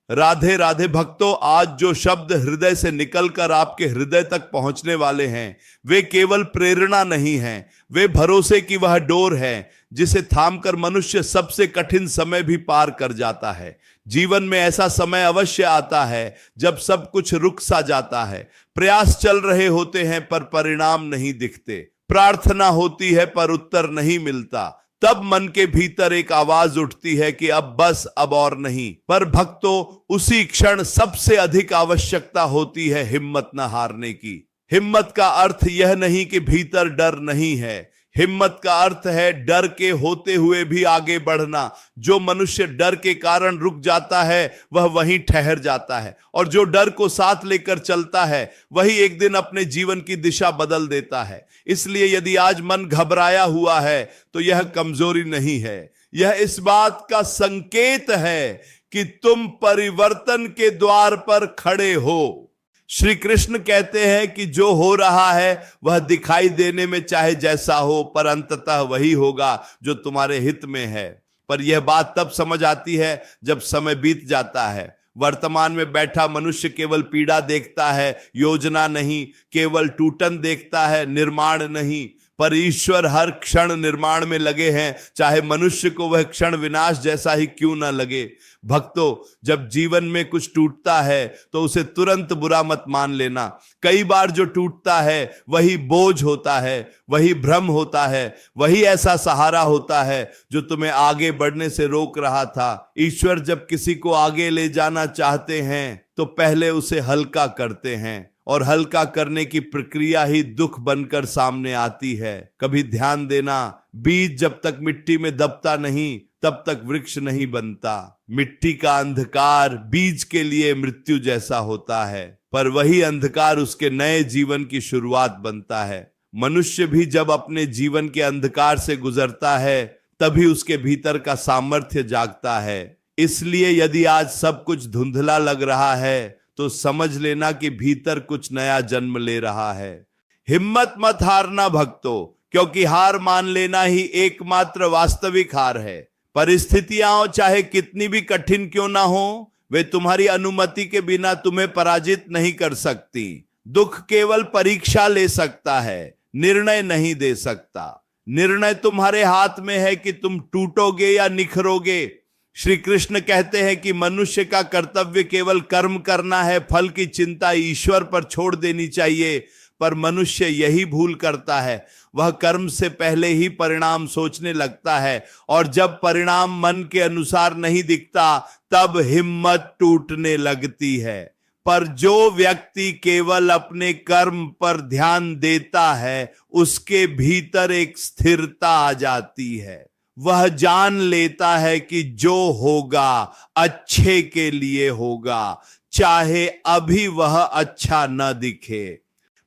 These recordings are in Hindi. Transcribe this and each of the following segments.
राधे राधे भक्तों, आज जो शब्द हृदय से निकलकर आपके हृदय तक पहुंचने वाले हैं वे केवल प्रेरणा नहीं हैं, वे भरोसे की वह डोर है जिसे थामकर मनुष्य सबसे कठिन समय भी पार कर जाता है। जीवन में ऐसा समय अवश्य आता है जब सब कुछ रुक सा जाता है, प्रयास चल रहे होते हैं पर परिणाम नहीं दिखते, प्रार्थना होती है पर उत्तर नहीं मिलता। तब मन के भीतर एक आवाज उठती है कि अब बस, अब और नहीं। पर भक्तों, उसी क्षण सबसे अधिक आवश्यकता होती है हिम्मत न हारने की। हिम्मत का अर्थ यह नहीं कि भीतर डर नहीं है, हिम्मत का अर्थ है डर के होते हुए भी आगे बढ़ना। जो मनुष्य डर के कारण रुक जाता है वह वहीं ठहर जाता है, और जो डर को साथ लेकर चलता है वही एक दिन अपने जीवन की दिशा बदल देता है। इसलिए यदि आज मन घबराया हुआ है तो यह कमजोरी नहीं है, यह इस बात का संकेत है कि तुम परिवर्तन के द्वार पर खड़े हो। श्री कृष्ण कहते हैं कि जो हो रहा है वह दिखाई देने में चाहे जैसा हो, पर अंततः वही होगा जो तुम्हारे हित में है। पर यह बात तब समझ आती है जब समय बीत जाता है। वर्तमान में बैठा मनुष्य केवल पीड़ा देखता है, योजना नहीं, केवल टूटन देखता है, निर्माण नहीं। पर ईश्वर हर क्षण निर्माण में लगे हैं, चाहे मनुष्य को वह क्षण विनाश जैसा ही क्यों ना लगे। भक्तों, जब जीवन में कुछ टूटता है तो उसे तुरंत बुरा मत मान लेना। कई बार जो टूटता है वही बोझ होता है, वही भ्रम होता है, वही ऐसा सहारा होता है जो तुम्हें आगे बढ़ने से रोक रहा था। ईश्वर जब किसी को आगे ले जाना चाहते हैं तो पहले उसे हल्का करते हैं, और हल्का करने की प्रक्रिया ही दुख बनकर सामने आती है। कभी ध्यान देना, बीज जब तक मिट्टी में दबता नहीं तब तक वृक्ष नहीं बनता। मिट्टी का अंधकार बीज के लिए मृत्यु जैसा होता है, पर वही अंधकार उसके नए जीवन की शुरुआत बनता है। मनुष्य भी जब अपने जीवन के अंधकार से गुजरता है तभी उसके भीतर का सामर्थ्य जागता है। इसलिए यदि आज सब कुछ धुंधला लग रहा है तो समझ लेना कि भीतर कुछ नया जन्म ले रहा है। हिम्मत मत हारना भक्तों, क्योंकि हार मान लेना ही एकमात्र वास्तविक हार है। परिस्थितियां चाहे कितनी भी कठिन क्यों ना हो, वे तुम्हारी अनुमति के बिना तुम्हें पराजित नहीं कर सकती। दुख केवल परीक्षा ले सकता है, निर्णय नहीं दे सकता। निर्णय तुम्हारे हाथ में है कि तुम टूटोगे या निखरोगे। श्री कृष्ण कहते हैं कि मनुष्य का कर्तव्य केवल कर्म करना है, फल की चिंता ईश्वर पर छोड़ देनी चाहिए। पर मनुष्य यही भूल करता है, वह कर्म से पहले ही परिणाम सोचने लगता है, और जब परिणाम मन के अनुसार नहीं दिखता तब हिम्मत टूटने लगती है। पर जो व्यक्ति केवल अपने कर्म पर ध्यान देता है उसके भीतर एक स्थिरता आ जाती है। वह जान लेता है कि जो होगा अच्छे के लिए होगा, चाहे अभी वह अच्छा न दिखे।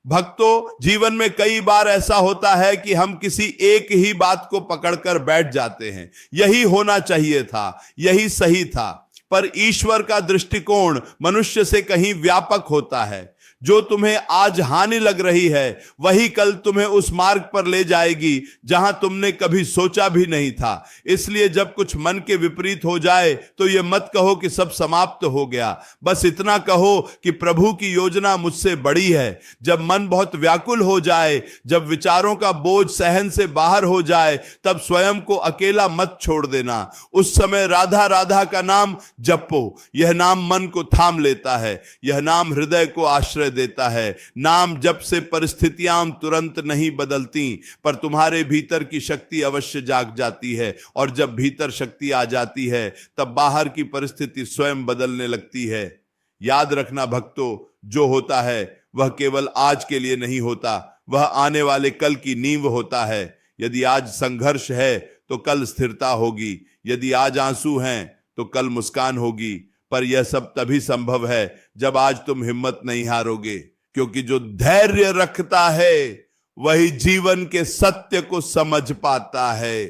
भक्तों, जीवन में कई बार ऐसा होता है कि हम किसी एक ही बात को पकड़कर बैठ जाते हैं, यही होना चाहिए था, यही सही था। पर ईश्वर का दृष्टिकोण मनुष्य से कहीं व्यापक होता है। जो तुम्हें आज हानि लग रही है वही कल तुम्हें उस मार्ग पर ले जाएगी जहां तुमने कभी सोचा भी नहीं था। इसलिए जब कुछ मन के विपरीत हो जाए तो यह मत कहो कि सब समाप्त हो गया, बस इतना कहो कि प्रभु की योजना मुझसे बड़ी है। जब मन बहुत व्याकुल हो जाए, जब विचारों का बोझ सहन से बाहर हो जाए, तब स्वयं को अकेला मत छोड़ देना। उस समय राधा राधा का नाम जपो। यह नाम मन को थाम लेता है, यह नाम हृदय को आश्रय देता है। नाम जप से परिस्थितियां तुरंत नहीं बदलती, पर तुम्हारे भीतर की शक्ति अवश्य जाग जाती है, और जब भीतर शक्ति आ जाती है तब बाहर की परिस्थिति स्वयं बदलने लगती है। याद रखना भक्तों, जो होता है वह केवल आज के लिए नहीं होता, वह आने वाले कल की नींव होता है। यदि आज संघर्ष है तो कल स्थिरता होगी, यदि आज आंसू हैं तो कल मुस्कान होगी। पर यह सब तभी संभव है जब आज तुम हिम्मत नहीं हारोगे, क्योंकि जो धैर्य रखता है वही जीवन के सत्य को समझ पाता है।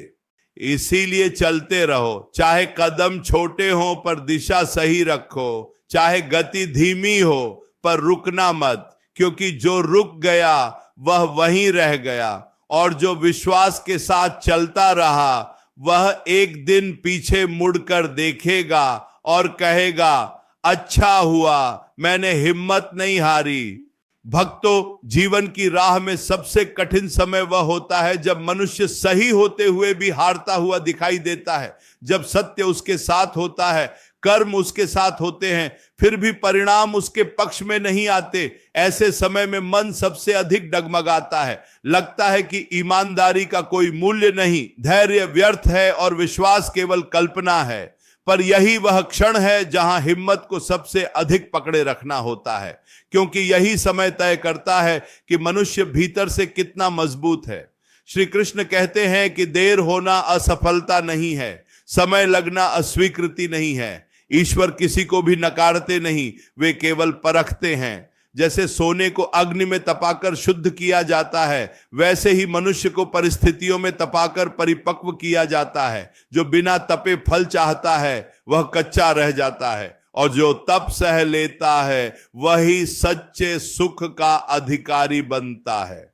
इसीलिए चलते रहो, चाहे कदम छोटे हो पर दिशा सही रखो, चाहे गति धीमी हो पर रुकना मत, क्योंकि जो रुक गया वह वहीं रह गया, और जो विश्वास के साथ चलता रहा वह एक दिन पीछे मुड़कर देखेगा और कहेगा, अच्छा हुआ मैंने हिम्मत नहीं हारी। भक्तों, जीवन की राह में सबसे कठिन समय वह होता है जब मनुष्य सही होते हुए भी हारता हुआ दिखाई देता है, जब सत्य उसके साथ होता है, कर्म उसके साथ होते हैं, फिर भी परिणाम उसके पक्ष में नहीं आते। ऐसे समय में मन सबसे अधिक डगमगाता है, लगता है कि ईमानदारी का कोई मूल्य नहीं, धैर्य व्यर्थ है और विश्वास केवल कल्पना है। पर यही वह क्षण है जहां हिम्मत को सबसे अधिक पकड़े रखना होता है, क्योंकि यही समय तय करता है कि मनुष्य भीतर से कितना मजबूत है। श्री कृष्ण कहते हैं कि देर होना असफलता नहीं है, समय लगना अस्वीकृति नहीं है। ईश्वर किसी को भी नकारते नहीं, वे केवल परखते हैं। जैसे सोने को अग्नि में तपाकर शुद्ध किया जाता है, वैसे ही मनुष्य को परिस्थितियों में तपाकर परिपक्व किया जाता है। जो बिना तपे फल चाहता है वह कच्चा रह जाता है, और जो तप सह लेता है वही सच्चे सुख का अधिकारी बनता है।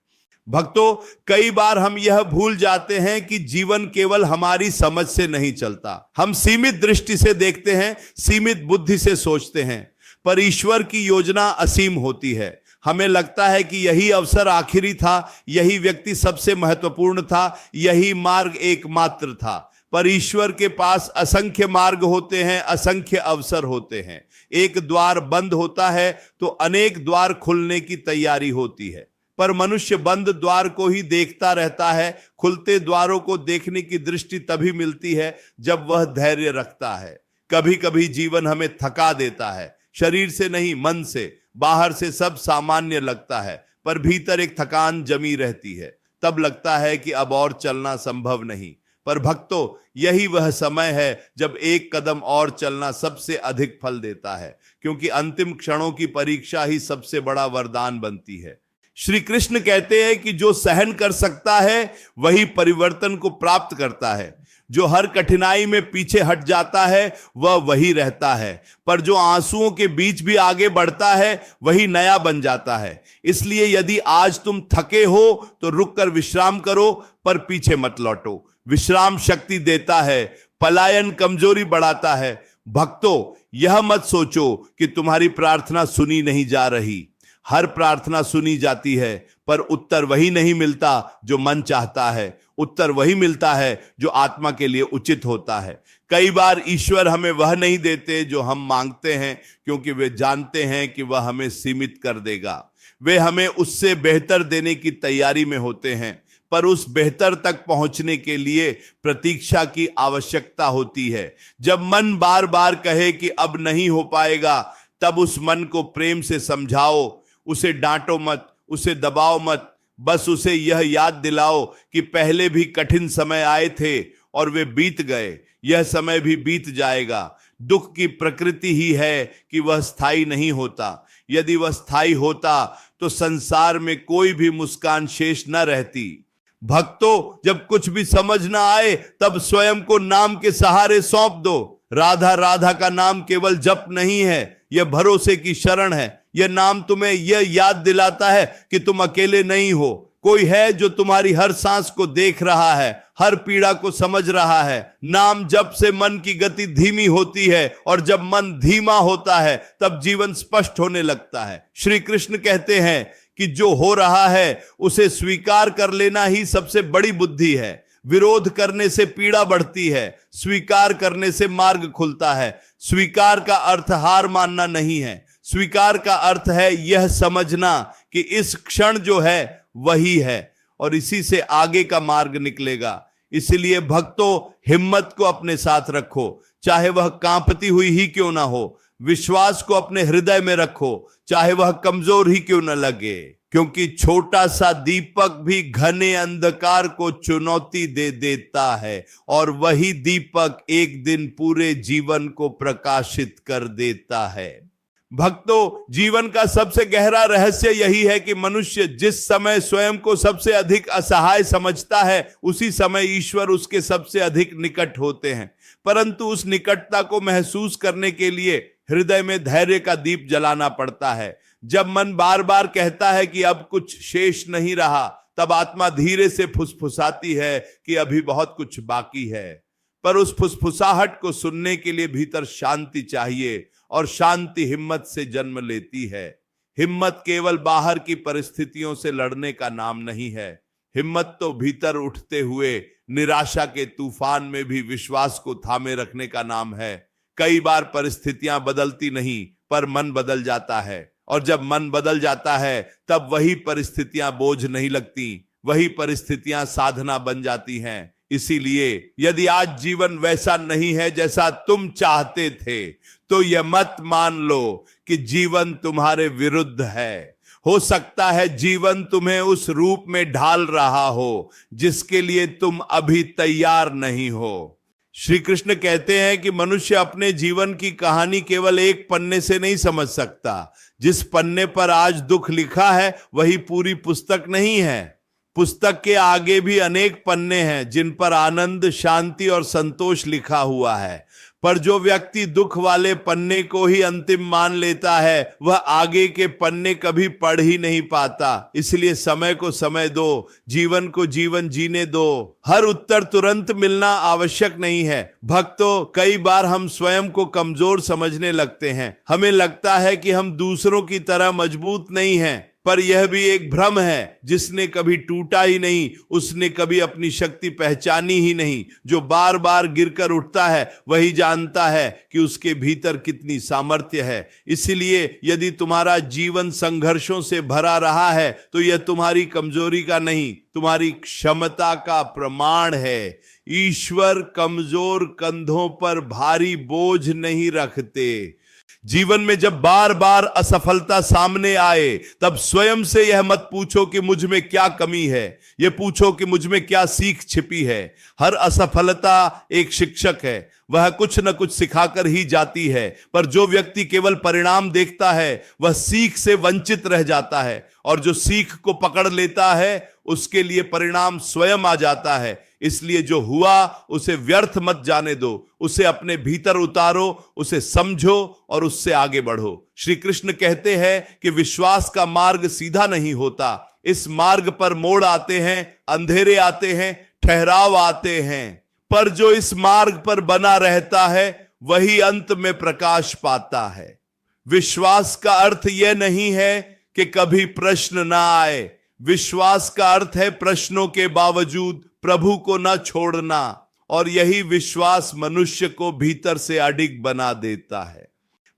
भक्तों, कई बार हम यह भूल जाते हैं कि जीवन केवल हमारी समझ से नहीं चलता। हम सीमित दृष्टि से देखते हैं, सीमित बुद्धि से सोचते हैं, पर ईश्वर की योजना असीम होती है। हमें लगता है कि यही अवसर आखिरी था, यही व्यक्ति सबसे महत्वपूर्ण था, यही मार्ग एकमात्र था। पर ईश्वर के पास असंख्य मार्ग होते हैं, असंख्य अवसर होते हैं। एक द्वार बंद होता है तो अनेक द्वार खुलने की तैयारी होती है, पर मनुष्य बंद द्वार को ही देखता रहता है। खुलते द्वारों को देखने की दृष्टि तभी मिलती है जब वह धैर्य रखता है। कभी कभी जीवन हमें थका देता है, शरीर से नहीं, मन से। बाहर से सब सामान्य लगता है, पर भीतर एक थकान जमी रहती है। तब लगता है कि अब और चलना संभव नहीं। पर भक्तों, यही वह समय है जब एक कदम और चलना सबसे अधिक फल देता है, क्योंकि अंतिम क्षणों की परीक्षा ही सबसे बड़ा वरदान बनती है। श्री कृष्ण कहते हैं कि जो सहन कर सकता है वही परिवर्तन को प्राप्त करता है। जो हर कठिनाई में पीछे हट जाता है वह वही रहता है, पर जो आंसुओं के बीच भी आगे बढ़ता है वही नया बन जाता है। इसलिए यदि आज तुम थके हो तो रुककर विश्राम करो, पर पीछे मत लौटो। विश्राम शक्ति देता है, पलायन कमजोरी बढ़ाता है। भक्तों, यह मत सोचो कि तुम्हारी प्रार्थना सुनी नहीं जा रही। हर प्रार्थना सुनी जाती है, पर उत्तर वही नहीं मिलता जो मन चाहता है। उत्तर वही मिलता है जो आत्मा के लिए उचित होता है। कई बार ईश्वर हमें वह नहीं देते जो हम मांगते हैं, क्योंकि वे जानते हैं कि वह हमें सीमित कर देगा। वे हमें उससे बेहतर देने की तैयारी में होते हैं, पर उस बेहतर तक पहुंचने के लिए प्रतीक्षा की आवश्यकता होती है। जब मन बार बार कहे कि अब नहीं हो पाएगा, तब उस मन को प्रेम से समझाओ। उसे डांटो मत, उसे दबाओ मत, बस उसे यह याद दिलाओ कि पहले भी कठिन समय आए थे और वे बीत गए। यह समय भी बीत जाएगा। दुख की प्रकृति ही है कि वह स्थायी नहीं होता। यदि वह स्थायी होता तो संसार में कोई भी मुस्कान शेष न रहती। भक्तों, जब कुछ भी समझ ना आए तब स्वयं को नाम के सहारे सौंप दो। राधा राधा का नाम केवल जप नहीं है, यह भरोसे की शरण है। यह नाम तुम्हें यह याद दिलाता है कि तुम अकेले नहीं हो। कोई है जो तुम्हारी हर सांस को देख रहा है, हर पीड़ा को समझ रहा है। नाम जप से मन की गति धीमी होती है, और जब मन धीमा होता है तब जीवन स्पष्ट होने लगता है। श्री कृष्ण कहते हैं कि जो हो रहा है उसे स्वीकार कर लेना ही सबसे बड़ी बुद्धि है। विरोध करने से पीड़ा बढ़ती है, स्वीकार करने से मार्ग खुलता है। स्वीकार का अर्थ हार मानना नहीं है। स्वीकार का अर्थ है यह समझना कि इस क्षण जो है वही है, और इसी से आगे का मार्ग निकलेगा। इसलिए भक्तों, हिम्मत को अपने साथ रखो, चाहे वह कांपती हुई ही क्यों ना हो। विश्वास को अपने हृदय में रखो, चाहे वह कमजोर ही क्यों न लगे, क्योंकि छोटा सा दीपक भी घने अंधकार को चुनौती दे देता है, और वही दीपक एक दिन पूरे जीवन को प्रकाशित कर देता है। भक्तों, जीवन का सबसे गहरा रहस्य यही है कि मनुष्य जिस समय स्वयं को सबसे अधिक असहाय समझता है, उसी समय ईश्वर उसके सबसे अधिक निकट होते हैं। परंतु उस निकटता को महसूस करने के लिए हृदय में धैर्य का दीप जलाना पड़ता है। जब मन बार बार कहता है कि अब कुछ शेष नहीं रहा, तब आत्मा धीरे से फुसफुसाती है कि अभी बहुत कुछ बाकी है। पर उस फुसफुसाहट को सुनने के लिए भीतर शांति चाहिए, और शांति हिम्मत से जन्म लेती है। हिम्मत केवल बाहर की परिस्थितियों से लड़ने का नाम नहीं है। हिम्मत तो भीतर उठते हुए निराशा के तूफान में भी विश्वास को थामे रखने का नाम है। कई बार परिस्थितियां बदलती नहीं, पर मन बदल जाता है, और जब मन बदल जाता है तब वही परिस्थितियां बोझ नहीं लगती, वही परिस्थितियां साधना बन जाती हैं। इसीलिए यदि आज जीवन वैसा नहीं है जैसा तुम चाहते थे, तो यह मत मान लो कि जीवन तुम्हारे विरुद्ध है। हो सकता है जीवन तुम्हें उस रूप में ढाल रहा हो जिसके लिए तुम अभी तैयार नहीं हो। श्री कृष्ण कहते हैं कि मनुष्य अपने जीवन की कहानी केवल एक पन्ने से नहीं समझ सकता। जिस पन्ने पर आज दुख लिखा है वही पूरी पुस्तक नहीं है। पुस्तक के आगे भी अनेक पन्ने हैं जिन पर आनंद, शांति और संतोष लिखा हुआ है। पर जो व्यक्ति दुख वाले पन्ने को ही अंतिम मान लेता है, वह आगे के पन्ने कभी पढ़ ही नहीं पाता। इसलिए समय को समय दो, जीवन को जीवन जीने दो। हर उत्तर तुरंत मिलना आवश्यक नहीं है। भक्तों, कई बार हम स्वयं को कमजोर समझने लगते हैं। हमें लगता है कि हम दूसरों की तरह मजबूत नहीं हैं, पर यह भी एक भ्रम है। जिसने कभी टूटा ही नहीं, उसने कभी अपनी शक्ति पहचानी ही नहीं। जो बार बार गिरकर उठता है वही जानता है कि उसके भीतर कितनी सामर्थ्य है। इसलिए यदि तुम्हारा जीवन संघर्षों से भरा रहा है तो यह तुम्हारी कमजोरी का नहीं, तुम्हारी क्षमता का प्रमाण है। ईश्वर कमजोर कंधों पर भारी बोझ नहीं रखते। जीवन में जब बार बार असफलता सामने आए, तब स्वयं से यह मत पूछो कि मुझ में क्या कमी है, यह पूछो कि मुझ में क्या सीख छिपी है। हर असफलता एक शिक्षक है, वह कुछ न कुछ सिखाकर ही जाती है। पर जो व्यक्ति केवल परिणाम देखता है वह सीख से वंचित रह जाता है, और जो सीख को पकड़ लेता है उसके लिए परिणाम स्वयं आ जाता है। इसलिए जो हुआ उसे व्यर्थ मत जाने दो, उसे अपने भीतर उतारो, उसे समझो और उससे आगे बढ़ो। श्री कृष्ण कहते हैं कि विश्वास का मार्ग सीधा नहीं होता। इस मार्ग पर मोड़ आते हैं, अंधेरे आते हैं, ठहराव आते हैं, पर जो इस मार्ग पर बना रहता है वही अंत में प्रकाश पाता है। विश्वास का अर्थ यह नहीं है कि कभी प्रश्न ना आए। विश्वास का अर्थ है प्रश्नों के बावजूद प्रभु को न छोड़ना, और यही विश्वास मनुष्य को भीतर से अडिग बना देता है।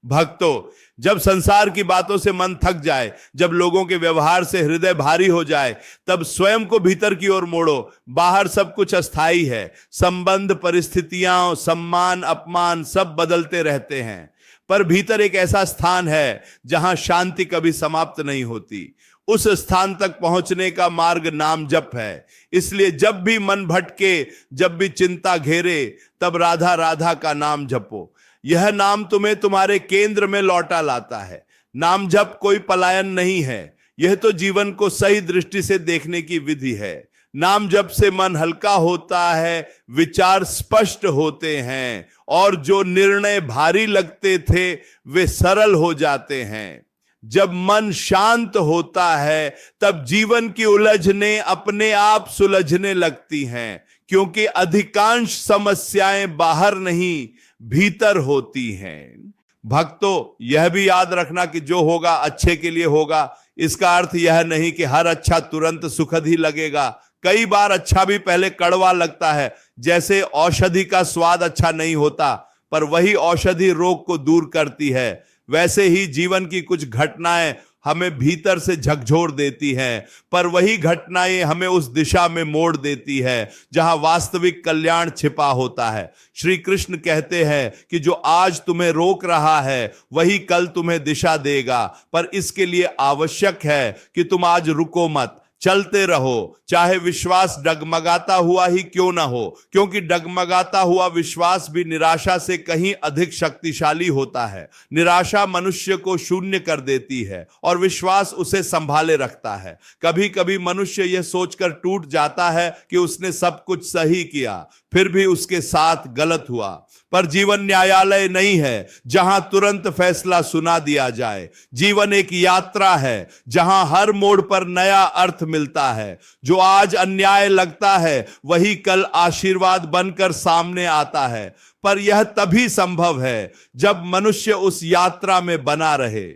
भक्तों, जब संसार की बातों से मन थक जाए, जब लोगों के व्यवहार से हृदय भारी हो जाए, तब स्वयं को भीतर की ओर मोड़ो। बाहर सब कुछ अस्थाई है। संबंध, परिस्थितियां, सम्मान, अपमान सब बदलते रहते हैं, पर भीतर एक ऐसा स्थान है जहां शांति कभी समाप्त नहीं होती। उस स्थान तक पहुंचने का मार्ग नाम जप है। इसलिए जब भी मन भटके, जब भी चिंता घेरे, तब राधा राधा का नाम जपो। यह नाम तुम्हें तुम्हारे केंद्र में लौटा लाता है। नाम जप कोई पलायन नहीं है, यह तो जीवन को सही दृष्टि से देखने की विधि है। नाम जप से मन हल्का होता है, विचार स्पष्ट होते हैं, और जो निर्णय भारी लगते थे वे सरल हो जाते हैं। जब मन शांत होता है तब जीवन की उलझने अपने आप सुलझने लगती हैं, क्योंकि अधिकांश समस्याएं बाहर नहीं भीतर होती हैं। भक्तों, यह भी याद रखना कि जो होगा अच्छे के लिए होगा। इसका अर्थ यह नहीं कि हर अच्छा तुरंत सुखद ही लगेगा। कई बार अच्छा भी पहले कड़वा लगता है। जैसे औषधि का स्वाद अच्छा नहीं होता, पर वही औषधि रोग को दूर करती है, वैसे ही जीवन की कुछ घटनाएं हमें भीतर से झकझोर देती हैं, पर वही घटनाएं हमें उस दिशा में मोड़ देती है जहां वास्तविक कल्याण छिपा होता है। श्री कृष्ण कहते हैं कि जो आज तुम्हें रोक रहा है वही कल तुम्हें दिशा देगा, पर इसके लिए आवश्यक है कि तुम आज रुको मत, चलते रहो, चाहे विश्वास डगमगाता हुआ ही क्यों ना हो, क्योंकि डगमगाता हुआ विश्वास भी निराशा से कहीं अधिक शक्तिशाली होता है। निराशा मनुष्य को शून्य कर देती है और विश्वास उसे संभाले रखता है। कभी कभी मनुष्य यह सोचकर टूट जाता है कि उसने सब कुछ सही किया, फिर भी उसके साथ गलत हुआ। पर जीवन न्यायालय नहीं है जहां तुरंत फैसला सुना दिया जाए। जीवन एक यात्रा है जहां हर मोड़ पर नया अर्थ मिलता है। जो आज अन्याय लगता है वही कल आशीर्वाद बनकर सामने आता है। पर यह तभी संभव है जब मनुष्य उस यात्रा में बना रहे।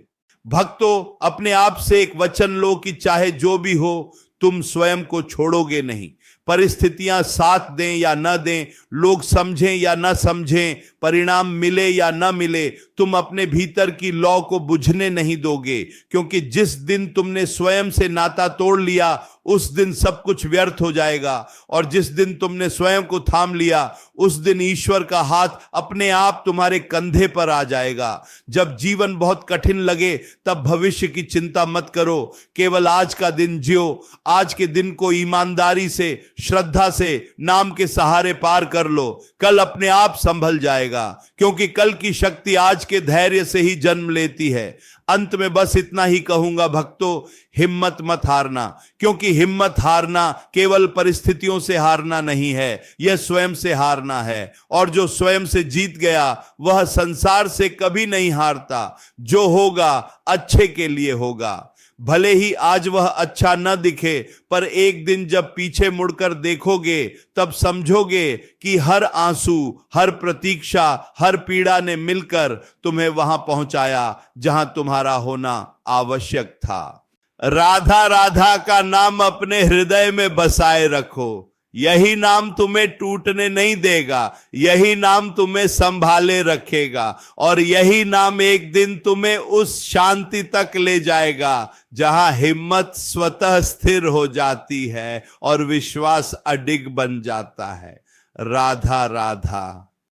भक्तों, अपने आप से एक वचन लो कि चाहे जो भी हो, तुम स्वयं को छोड़ोगे नहीं। परिस्थितियां साथ दें या न दें, लोग समझें या न समझें, परिणाम मिले या न मिले, तुम अपने भीतर की लौ को बुझने नहीं दोगे, क्योंकि जिस दिन तुमने स्वयं से नाता तोड़ लिया उस दिन सब कुछ व्यर्थ हो जाएगा, और जिस दिन तुमने स्वयं को थाम लिया उस दिन ईश्वर का हाथ अपने आप तुम्हारे कंधे पर आ जाएगा। जब जीवन बहुत कठिन लगे तब भविष्य की चिंता मत करो, केवल आज का दिन जियो। आज के दिन को ईमानदारी से, श्रद्धा से, नाम के सहारे पार कर लो। कल अपने आप संभल जाएगा, क्योंकि कल की शक्ति आज के धैर्य से ही जन्म लेती है। अंत में बस इतना ही कहूंगा भक्तों, हिम्मत मत हारना, क्योंकि हिम्मत हारना केवल परिस्थितियों से हारना नहीं है, यह स्वयं से हारना है। और जो स्वयं से जीत गया वह संसार से कभी नहीं हारता। जो होगा अच्छे के लिए होगा, भले ही आज वह अच्छा न दिखे, पर एक दिन जब पीछे मुड़कर देखोगे तब समझोगे कि हर आंसू, हर प्रतीक्षा, हर पीड़ा ने मिलकर तुम्हें वहां पहुंचाया जहां तुम्हारा होना आवश्यक था। राधा राधा का नाम अपने हृदय में बसाए रखो, यही नाम तुम्हें टूटने नहीं देगा, यही नाम तुम्हें संभाले रखेगा, और यही नाम एक दिन तुम्हें उस शांति तक ले जाएगा जहां हिम्मत स्वतः स्थिर हो जाती है और विश्वास अडिग बन जाता है। राधा राधा।